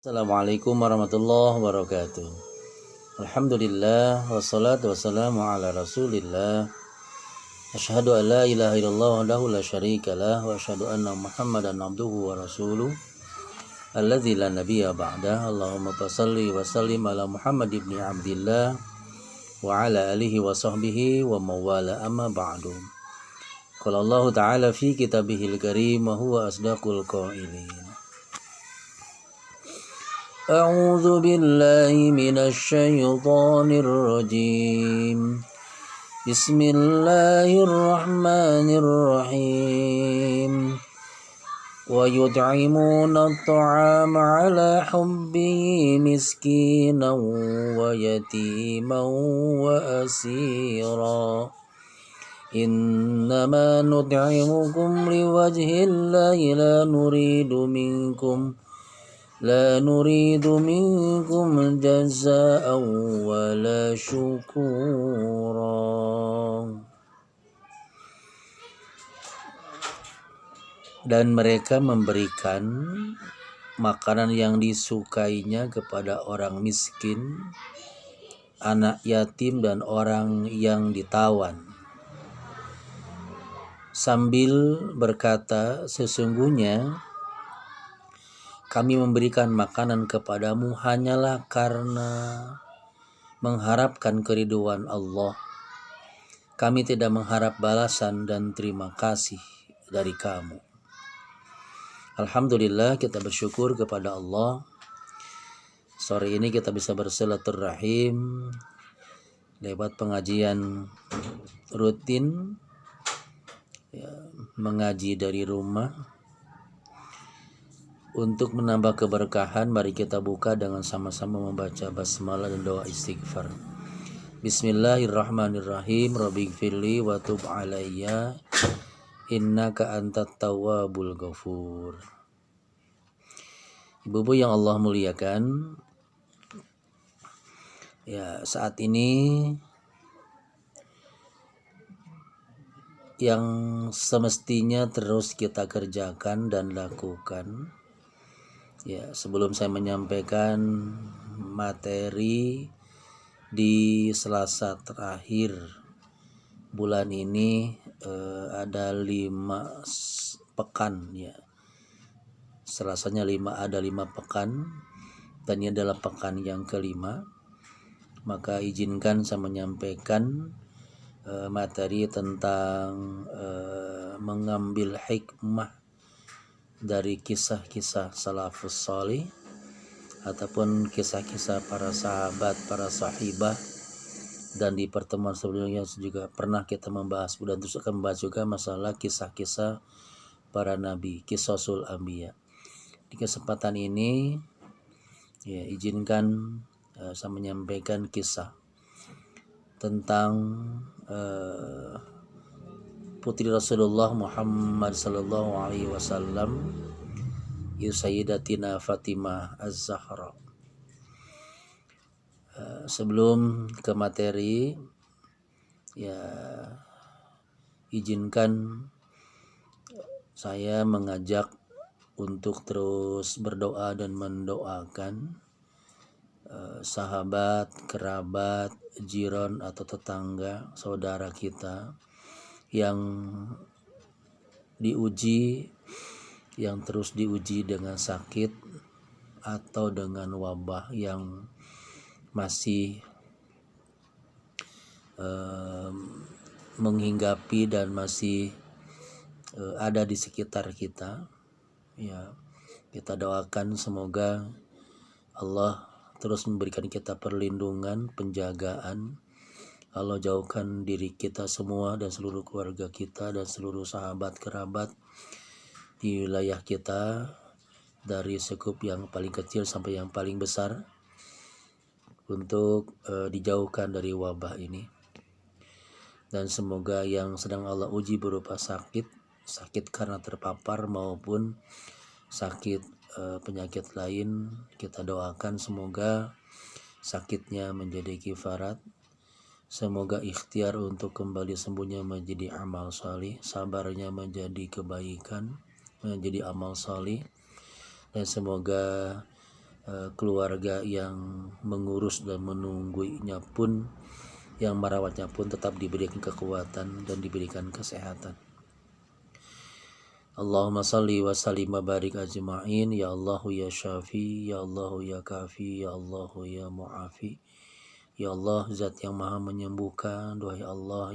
Assalamualaikum warahmatullahi wabarakatuh. Alhamdulillah wassalatu wassalamu ala Rasulillah. Asyhadu an la ilaha illallah wahdahu la syarikalah wa asyhadu anna Muhammadan abduhu wa rasuluh alladzi la nabiyya ba'dah. Allahumma shalli wa sallim ala Muhammad ibni Abdillah wa ala alihi wa sahbihi wa mawala amma ba'du. Qala Allah ta'ala fi kitabihil karim wa huwa asdaqul qailin. أعوذ بالله من الشيطان الرجيم بسم الله الرحمن الرحيم ويطعمون الطعام على حبه مسكينا ويتيما وأسيرا إنما نطعمكم لوجه الله لا نريد منكم جزاء ولا شكورا. Dan mereka memberikan makanan yang disukainya kepada orang miskin, anak yatim dan orang yang ditawan, sambil berkata, sesungguhnya kami memberikan makanan kepadamu hanyalah karena mengharapkan keridhaan Allah. Kami tidak mengharap balasan dan terima kasih dari kamu. Alhamdulillah, kita bersyukur kepada Allah. Sore ini kita bisa bersilaturahim lewat pengajian rutin, mengaji dari rumah. Untuk menambah keberkahan, mari kita buka dengan sama-sama membaca basmalah dan doa istighfar. Bismillahirrahmanirrahim. Rabbighfirli wa tub alayya innaka antat tawwabul ghafur. Ibu-ibu yang Allah muliakan, ya, saat ini yang semestinya terus kita kerjakan dan lakukan, ya, sebelum saya menyampaikan materi di Selasa terakhir bulan ini, ada 5 pekan, ya. Selasanya ada 5 pekan, dan ini adalah pekan yang kelima. Maka izinkan saya menyampaikan materi tentang mengambil hikmah dari kisah-kisah salafus salih ataupun kisah-kisah para sahabat, para sahibah. Dan di pertemuan sebelumnya juga pernah kita membahas dan terus akan membahas juga masalah kisah-kisah para nabi, qisasul anbiya. Di kesempatan ini, ya, izinkan saya menyampaikan kisah tentang putri Rasulullah Muhammad sallallahu alaihi wasallam, Sayyidatina Fatimah Az-Zahra. Sebelum ke materi, ya, izinkan saya mengajak untuk terus berdoa dan mendoakan sahabat, kerabat, jiran atau tetangga, saudara kita yang diuji, yang terus diuji dengan sakit atau dengan wabah yang masih menghinggapi dan masih ada di sekitar kita. Ya, kita doakan semoga Allah terus memberikan kita perlindungan, penjagaan. Allah jauhkan diri kita semua dan seluruh keluarga kita dan seluruh sahabat kerabat di wilayah kita, dari sekup yang paling kecil sampai yang paling besar, untuk dijauhkan dari wabah ini. Dan semoga yang sedang Allah uji berupa sakit karena terpapar maupun sakit penyakit lain, kita doakan semoga sakitnya menjadi kifarat. Semoga ikhtiar untuk kembali sembuhnya menjadi amal salih, sabarnya menjadi kebaikan, menjadi amal salih, dan semoga keluarga yang mengurus dan menunggunya pun, yang merawatnya pun tetap diberikan kekuatan dan diberikan kesehatan. Allahumma salli wa sallim wa barik ajma'in. Ya Allah ya Syafi, ya Allah ya Kafi, ya Allah ya Mu'afi. Ya Allah, zat yang maha menyembuhkan. Duhai Allah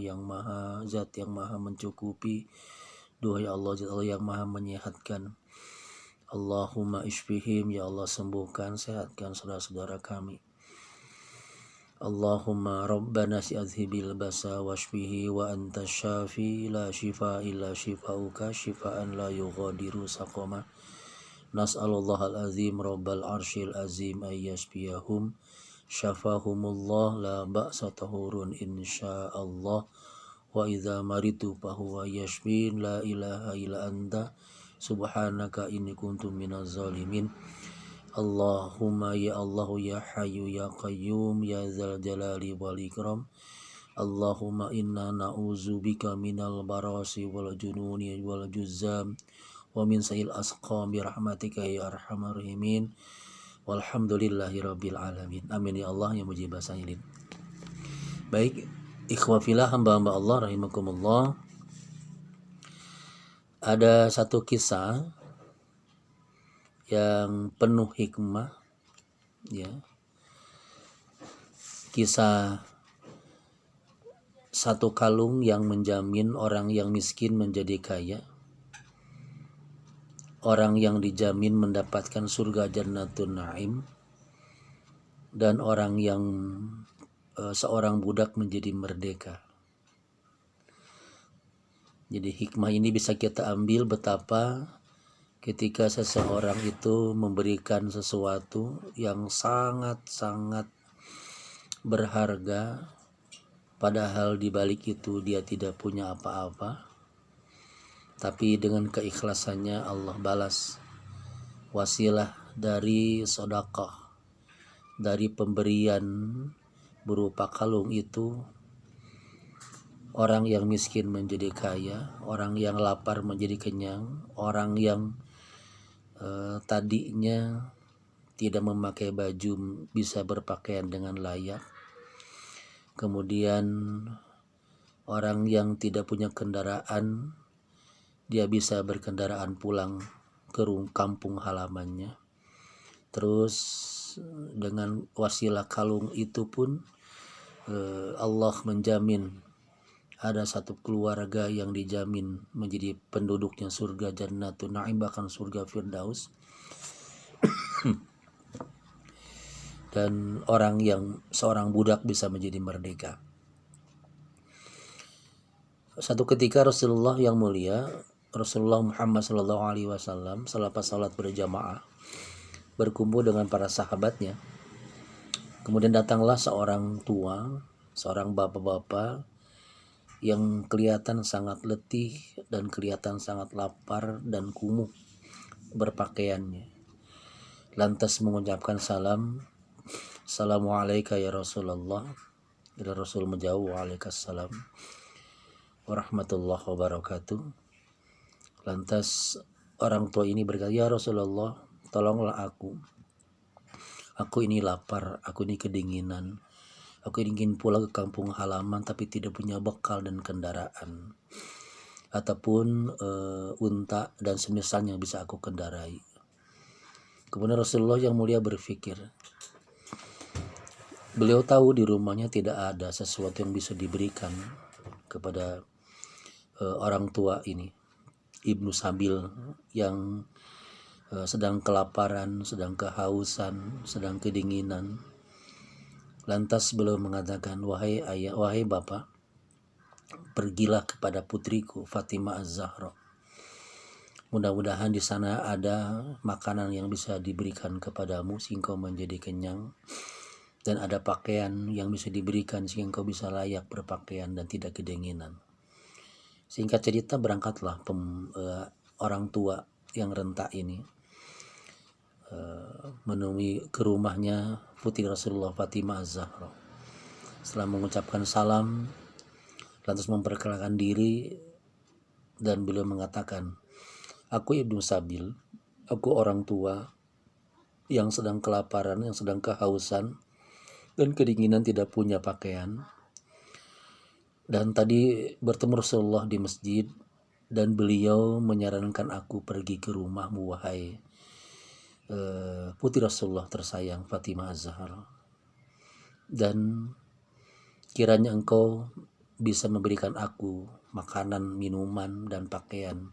zat yang maha mencukupi. Duhai Allah, zat Allah yang maha menyehatkan. Allahumma ishfihim, ya Allah sembuhkan, sehatkan saudara-saudara kami. Allahumma rabbana si'adhibil basa washfihi wa anta syafi la shifa illa shifauka shifaan la yughadiru saqama. Nas'alullah al-azim rabbal arshil azim ayyashbiyahum syafahumullah la ba'sa tahurun insyaallah wa idza maritu fahuwa yashfin la ilaha illa anta subhanaka inni kuntu minaz zalimin. Allahumma ya Allah ya Hayyu ya Qayyum ya Dzal Jalali wal Ikram. Allahumma inna na'udzubika minal barasi wal jununi wal juzzam wa min sayil asqam bi rahmatika ya arhamar rahimin. Walhamdulillahi rabbil alamin. Amin ya Allah yang mujibah sa'ilin. Baik, ikhwah fillah, hamba-hamba Allah rahimakumullah. Ada satu kisah yang penuh hikmah, ya. Kisah satu kalung yang menjamin orang yang miskin menjadi kaya, orang yang dijamin mendapatkan surga Jannatun Naim, dan orang yang seorang budak menjadi merdeka. Jadi hikmah ini bisa kita ambil betapa ketika seseorang itu memberikan sesuatu yang sangat-sangat berharga, padahal di balik itu dia tidak punya apa-apa, tapi dengan keikhlasannya Allah balas wasilah dari sedekah, dari pemberian berupa kalung itu. Orang yang miskin menjadi kaya, orang yang lapar menjadi kenyang, orang yang tadinya tidak memakai baju bisa berpakaian dengan layak. Kemudian orang yang tidak punya kendaraan, dia bisa berkendaraan pulang ke kampung halamannya. Terus dengan wasilah kalung itu pun Allah menjamin ada satu keluarga yang dijamin menjadi penduduknya surga Jannatun Naim, bahkan surga Firdaus. Dan orang yang seorang budak bisa menjadi merdeka. Satu ketika Rasulullah yang mulia, Rasulullah Muhammad SAW selepas salat berjamaah berkumpul dengan para sahabatnya. Kemudian datanglah seorang tua, seorang bapak-bapak yang kelihatan sangat letih dan kelihatan sangat lapar dan kumuh berpakaiannya. Lantas mengucapkan salam, "Assalamualaikum ya Rasulullah." Dan Rasul menjawab, "Waalaikumsalam warahmatullahi wabarakatuh." Lantas orang tua ini berkata, "Ya Rasulullah, tolonglah aku. Aku ini lapar, aku ini kedinginan. Aku ingin pulang ke kampung halaman tapi tidak punya bekal dan kendaraan. Ataupun unta dan semisalnya bisa aku kendarai." Kemudian Rasulullah yang mulia berpikir. Beliau tahu di rumahnya tidak ada sesuatu yang bisa diberikan kepada orang tua ini, Ibnu Sabil, yang sedang kelaparan, sedang kehausan, sedang kedinginan. Lantas beliau mengatakan, "Wahai ayah, wahai bapak, pergilah kepada putriku Fatimah Az-Zahra. Mudah-mudahan di sana ada makanan yang bisa diberikan kepadamu sehingga kau menjadi kenyang, dan ada pakaian yang bisa diberikan sehingga kau bisa layak berpakaian dan tidak kedinginan." Singkat cerita, berangkatlah orang tua yang renta ini menemui ke rumahnya putri Rasulullah Fatimah Az-Zahra. Setelah mengucapkan salam, lantas memperkenalkan diri, dan beliau mengatakan, "Aku Ibnu Sabil, aku orang tua yang sedang kelaparan, yang sedang kehausan dan kedinginan, tidak punya pakaian. Dan tadi bertemu Rasulullah di masjid, dan beliau menyarankan aku pergi ke rumahmu, wahai putri Rasulullah tersayang Fatimah Az-Zahra, dan kiranya engkau bisa memberikan aku makanan, minuman, dan pakaian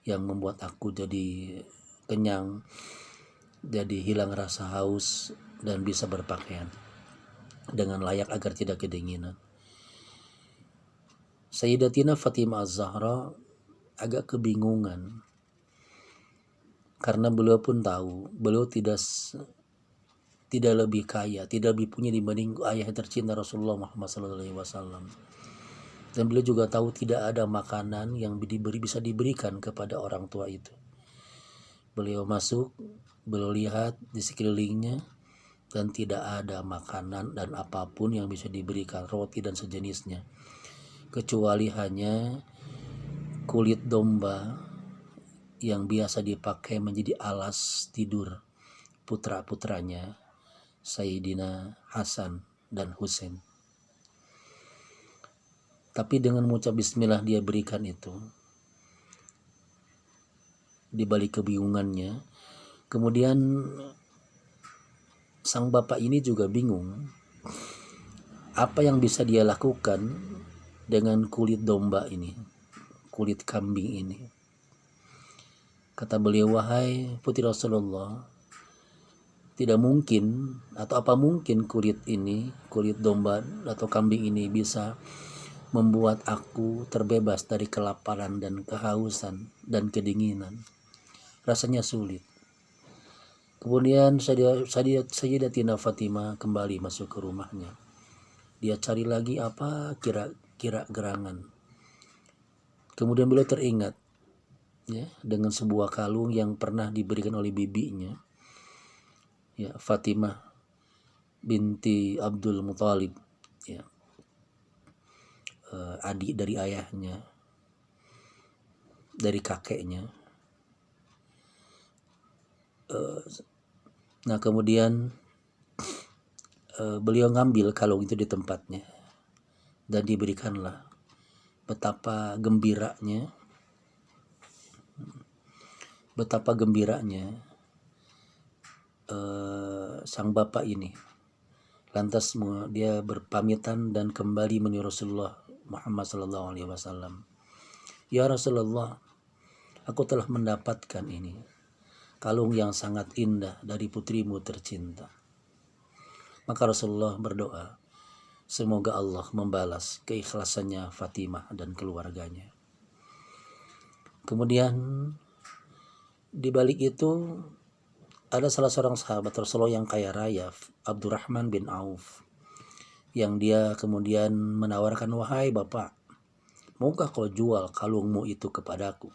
yang membuat aku jadi kenyang, jadi hilang rasa haus, dan bisa berpakaian dengan layak agar tidak kedinginan. Sayyidatina Fatimah Az-Zahra agak kebingungan karena beliau pun tahu beliau tidak lebih kaya, tidak lebih punya dibanding ayah tercinta Rasulullah Muhammad SAW. Dan beliau juga tahu tidak ada makanan yang bisa diberikan kepada orang tua itu. Beliau masuk, beliau lihat di sekelilingnya, dan tidak ada makanan dan apapun yang bisa diberikan, roti dan sejenisnya, kecuali hanya kulit domba yang biasa dipakai menjadi alas tidur putra-putranya Sayyidina Hasan dan Husain. Tapi dengan mengucap bismillah dia berikan itu. Di balik kebingungannya, kemudian sang bapak ini juga bingung apa yang bisa dia lakukan dengan kulit domba ini, kulit kambing ini. Kata beliau, wahai putri Rasulullah, tidak mungkin, atau apa mungkin kulit ini, kulit domba atau kambing ini bisa membuat aku terbebas dari kelaparan dan kehausan dan kedinginan. Rasanya sulit. Kemudian Sayyidatina Fatimah kembali masuk ke rumahnya. Dia cari lagi apa kira-kira gerangan. Kemudian beliau teringat ya, dengan sebuah kalung yang pernah diberikan oleh bibinya, ya, Fatimah binti Abdul Muthalib, ya, adik dari ayahnya, dari kakeknya. Nah kemudian beliau ngambil kalung itu di tempatnya, dan diberikanlah. Betapa gembiranya sang bapak ini. Lantas dia berpamitan dan kembali menyuruh Rasulullah Muhammad SAW. Ya Rasulullah, aku telah mendapatkan ini, kalung yang sangat indah dari putrimu tercinta. Maka Rasulullah berdoa, semoga Allah membalas keikhlasannya Fatimah dan keluarganya. Kemudian di balik itu ada salah seorang sahabat Rasulullah yang kaya raya, Abdurrahman bin Auf, yang dia kemudian menawarkan, wahai bapak, maukah kau jual kalungmu itu kepadaku?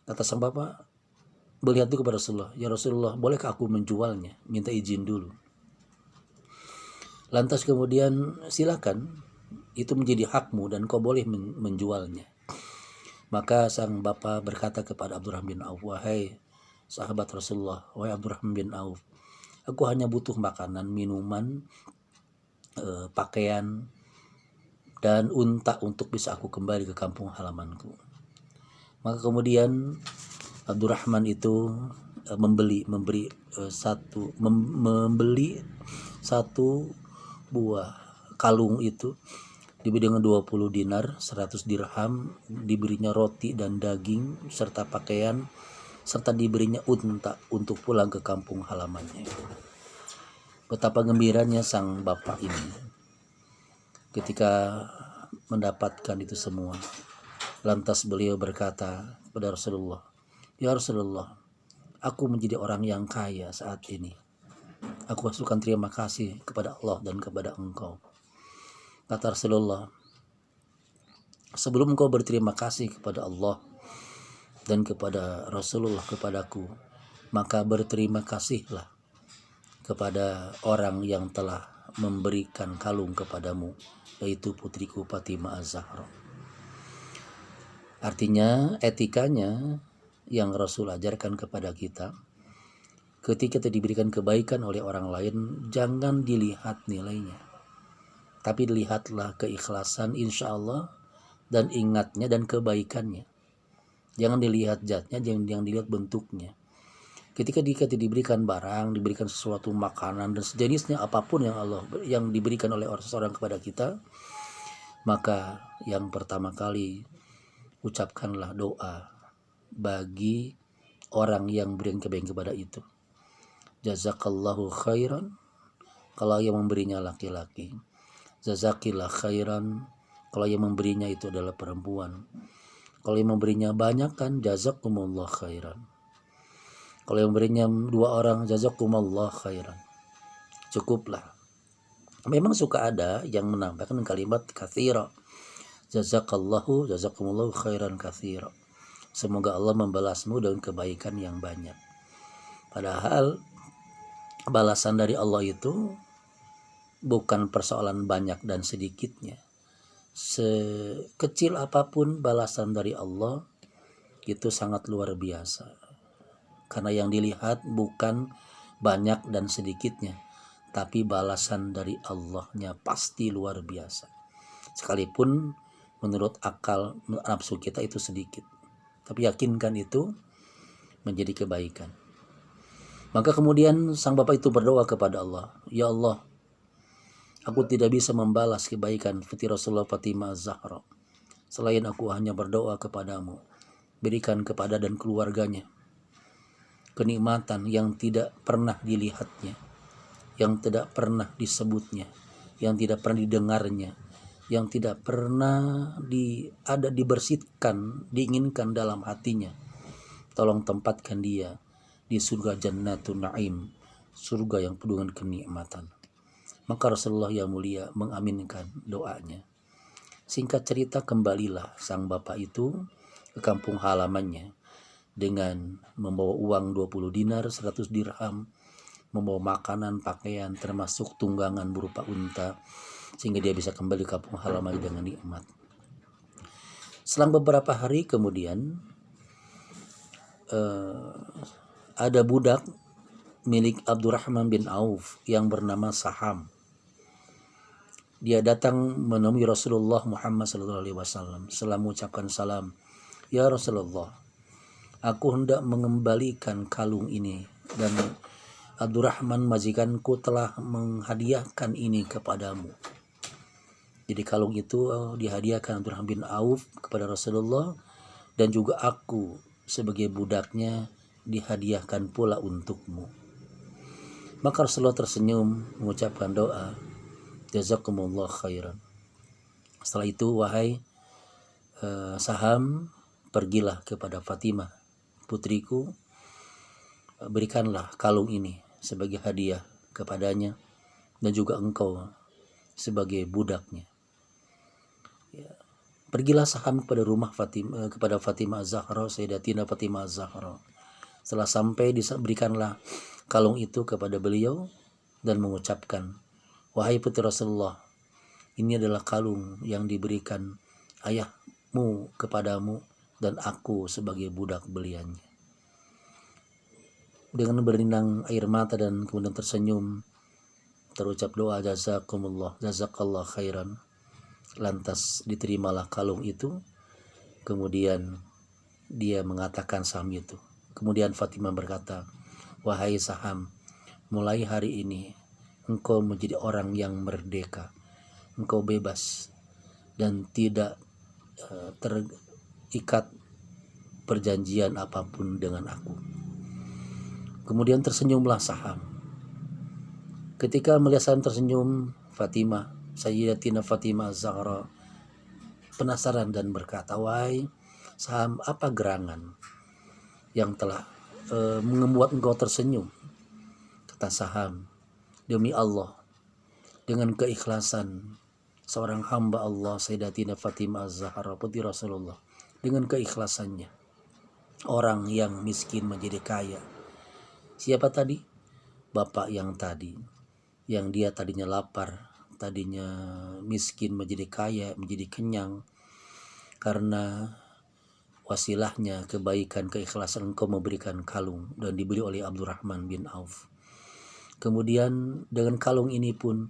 Kata sang bapak, melihat itu kepada Rasulullah, ya Rasulullah, bolehkah aku menjualnya? Minta izin dulu. Lantas kemudian, silakan, itu menjadi hakmu dan kau boleh menjualnya. Maka sang bapak berkata kepada Abdurrahman bin Auf, wahai sahabat Rasulullah, wahai Abdurrahman bin Auf, aku hanya butuh makanan, minuman, pakaian, dan unta untuk bisa aku kembali ke kampung halamanku. Maka kemudian Abdurrahman itu membeli satu buah kalung itu, diberi dengan 20 dinar, 100 dirham, diberinya roti dan daging serta pakaian, serta diberinya unta untuk pulang ke kampung halamannya. Betapa gembiranya sang bapak ini ketika mendapatkan itu semua. Lantas beliau berkata kepada Rasulullah, ya Rasulullah, aku menjadi orang yang kaya saat ini. Aku ucapkan terima kasih kepada Allah dan kepada engkau. Kata Rasulullah, sebelum engkau berterima kasih kepada Allah dan kepada Rasulullah kepadaku, maka berterima kasihlah kepada orang yang telah memberikan kalung kepadamu, yaitu putriku Fatimah Az-Zahra. Artinya etikanya yang Rasul ajarkan kepada kita, Ketika kita diberikan kebaikan oleh orang lain, jangan dilihat nilainya, tapi lihatlah keikhlasan insya Allah dan ingatnya dan kebaikannya. Jangan dilihat zatnya, jangan dilihat bentuknya. Ketika kita diberikan barang, diberikan sesuatu makanan dan sejenisnya apapun yang diberikan oleh seseorang kepada kita, maka yang pertama kali ucapkanlah doa bagi orang yang berikan kebaikan kepada itu. Jazakallahu khairan kalau yang memberinya laki-laki. Jazakillah khairan kalau yang memberinya itu adalah perempuan. Kalau yang memberinya banyak kan jazakumullah khairan. Kalau yang memberinya 2 orang jazakumullah khairan. Cukuplah. Memang suka ada yang menambahkan kalimat katsira. Jazakumullahu khairan katsira. Semoga Allah membalasmu dengan kebaikan yang banyak. Padahal balasan dari Allah itu bukan persoalan banyak dan sedikitnya. Sekecil apapun balasan dari Allah itu sangat luar biasa. Karena yang dilihat bukan banyak dan sedikitnya, tapi balasan dari Allahnya pasti luar biasa. Sekalipun menurut akal nafsu kita itu sedikit, tapi yakinkan itu menjadi kebaikan. Maka kemudian sang bapak itu berdoa kepada Allah, ya Allah, aku tidak bisa membalas kebaikan seperti Rasulullah Fatimah Az-Zahra. Selain aku hanya berdoa kepadamu, berikan kepada dan keluarganya kenikmatan yang tidak pernah dilihatnya, yang tidak pernah disebutnya, yang tidak pernah didengarnya, yang tidak pernah dibersihkan, diinginkan dalam hatinya. Tolong tempatkan dia di surga Jannatun Naim, surga yang penuh dengan kenikmatan. Maka Rasulullah yang mulia mengaminkan doanya. Singkat cerita, kembalilah sang bapak itu ke kampung halamannya dengan membawa uang 20 dinar, 100 dirham, membawa makanan, pakaian, termasuk tunggangan berupa unta, sehingga dia bisa kembali ke kampung halaman dengan nikmat. Selang beberapa hari kemudian, ada budak milik Abdurrahman bin Auf yang bernama Saham. Dia datang menemui Rasulullah Muhammad SAW. Setelah mengucapkan salam, ya Rasulullah, aku hendak mengembalikan kalung ini dan Abdurrahman majikanku telah menghadiahkan ini kepadamu. Jadi kalung itu dihadiahkan Abdurrahman bin Auf kepada Rasulullah, dan juga aku sebagai budaknya dihadiahkan pula untukmu. Maka Rasulullah tersenyum mengucapkan doa, jazakumullah khairan. Setelah itu, wahai Saham, pergilah kepada Fatimah, putriku, berikanlah kalung ini sebagai hadiah kepadanya, dan juga engkau sebagai budaknya. Ya. Pergilah Saham kepada rumah Fatimah, kepada Fatimah Az-Zahra, Sayyidatina Fatimah Az-Zahra. Setelah sampai, berikanlah kalung itu kepada beliau dan mengucapkan, wahai putri Rasulullah, ini adalah kalung yang diberikan ayahmu kepadamu dan aku sebagai budak beliannya. Dengan berlinang air mata dan kemudian tersenyum, terucap doa jazakallah khairan. Lantas diterimalah kalung itu. Kemudian dia mengatakan Saham itu. Kemudian Fatimah berkata, wahai Saham, mulai hari ini engkau menjadi orang yang merdeka. Engkau bebas dan tidak terikat perjanjian apapun dengan aku. Kemudian tersenyumlah Saham. Ketika melihat Saham tersenyum, Fatimah, Sayyidatina Fatimah Az-Zahra penasaran dan berkata, wahai Saham, apa gerangan yang telah membuat engkau tersenyum? Kata Saham, demi Allah, dengan keikhlasan seorang hamba Allah, Sayyidatina Fatimah Az-Zahra, putri Rasulullah, dengan keikhlasannya orang yang miskin menjadi kaya. Siapa tadi? Bapak yang tadi, yang dia tadinya lapar, tadinya miskin menjadi kaya, menjadi kenyang karena wasilahnya kebaikan, keikhlasan engkau memberikan kalung dan dibeli oleh Abdurrahman bin Auf. Kemudian dengan kalung ini pun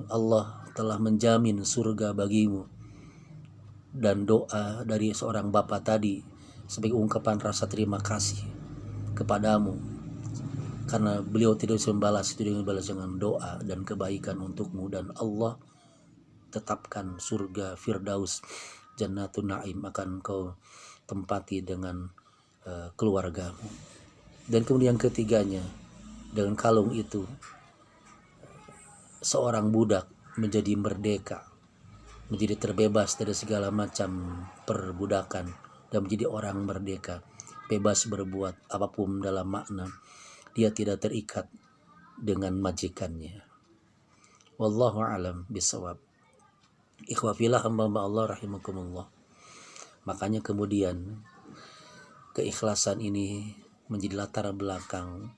Allah telah menjamin surga bagimu, dan doa dari seorang bapak tadi sebagai ungkapan rasa terima kasih kepadamu karena beliau tidak bisa membalas, tidak membalas dengan doa dan kebaikan untukmu, dan Allah tetapkan surga Firdaus Jannatun Naim akan kau tempati dengan keluargamu. Dan kemudian ketiganya, dengan kalung itu seorang budak menjadi merdeka, menjadi terbebas dari segala macam perbudakan dan menjadi orang merdeka, bebas berbuat apapun dalam makna dia tidak terikat dengan majikannya. Wallahu a'lam bishawab. Ikhwafillah hamba Allah rahimakumullah. Makanya kemudian keikhlasan ini menjadi latar belakang,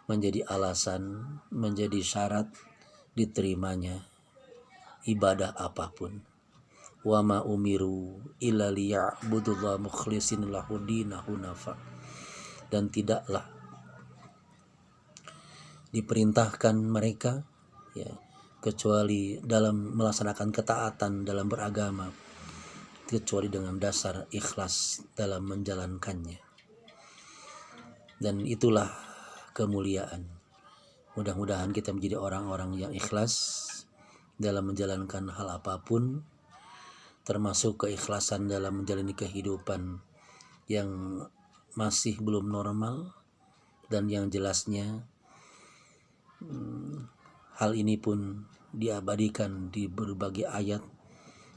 menjadi alasan, menjadi syarat diterimanya ibadah apapun. Wa ma umiru illa liya'budullaha mukhlishin lahu dinahu hunafa. Dan tidaklah diperintahkan mereka ya kecuali dalam melaksanakan ketaatan dalam beragama, kecuali dengan dasar ikhlas dalam menjalankannya. Dan itulah kemuliaan. Mudah-mudahan kita menjadi orang-orang yang ikhlas dalam menjalankan hal apapun, termasuk keikhlasan dalam menjalani kehidupan yang masih belum normal, dan yang jelasnya hal ini pun diabadikan di berbagai ayat,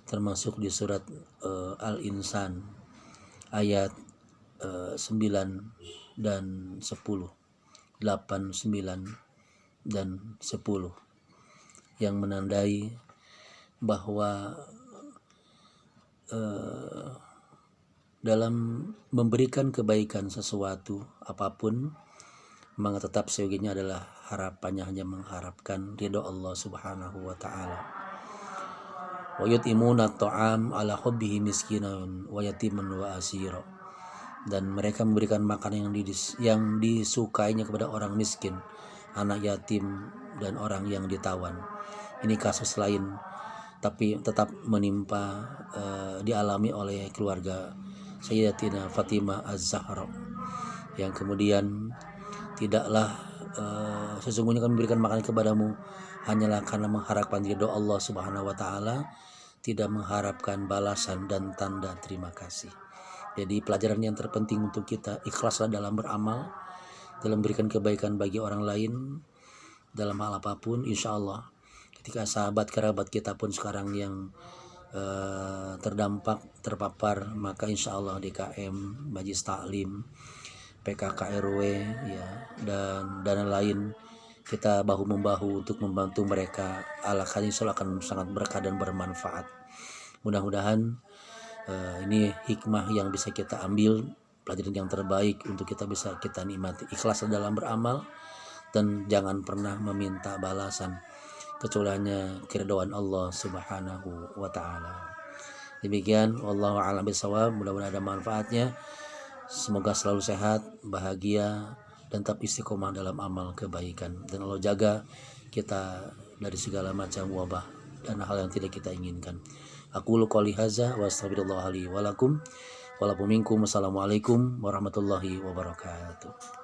termasuk di surat Al-Insan ayat 9 dan 10, 8, 9 dan 10, yang menandai bahwa dalam memberikan kebaikan sesuatu apapun, maka tetap seyoginya adalah harapannya hanya mengharapkan ridho Allah Subhanahu wa taala. Wa yutimuna ta'am ala hubbihi miskinan wa yatiman wa asira. Dan mereka memberikan makanan yang disukainya kepada orang miskin, anak yatim, dan orang yang ditawan. Ini kasus lain, tapi tetap menimpa dialami oleh keluarga Sayyidatina Fatimah Az-Zahra, yang kemudian tidaklah sesungguhnya kami memberikan makanan kepadamu hanyalah karena mengharapkan ridho Allah Subhanahu wa taala, tidak mengharapkan balasan dan tanda terima kasih. Jadi pelajaran yang terpenting untuk kita, ikhlaslah dalam beramal, dalam memberikan kebaikan bagi orang lain dalam hal apapun. Insya Allah ketika sahabat kerabat kita pun sekarang yang terpapar, maka insya Allah DKM, Majlis Taklim, PKK RW ya, dan dana lain, kita bahu membahu untuk membantu mereka. Insya Allah akan sangat berkah dan bermanfaat. Mudah-mudahan ini hikmah yang bisa kita ambil, pelajaran yang terbaik untuk kita bisa kita nikmati. Ikhlas dalam beramal dan jangan pernah meminta balasan kecuali hanya keridhaan Allah Subhanahu wa taala. Demikian, wallahu a'lam bishawab. Mudah-mudahan ada manfaatnya. Semoga selalu sehat, bahagia, dan tetap istiqomah dalam amal kebaikan. Dan Allah jaga kita dari segala macam wabah dan hal yang tidak kita inginkan. Aqulu qouli hadza wa astaghfirullah li wa lakum wa lakum minkum. Wassalamualaikum warahmatullahi wabarakatuh.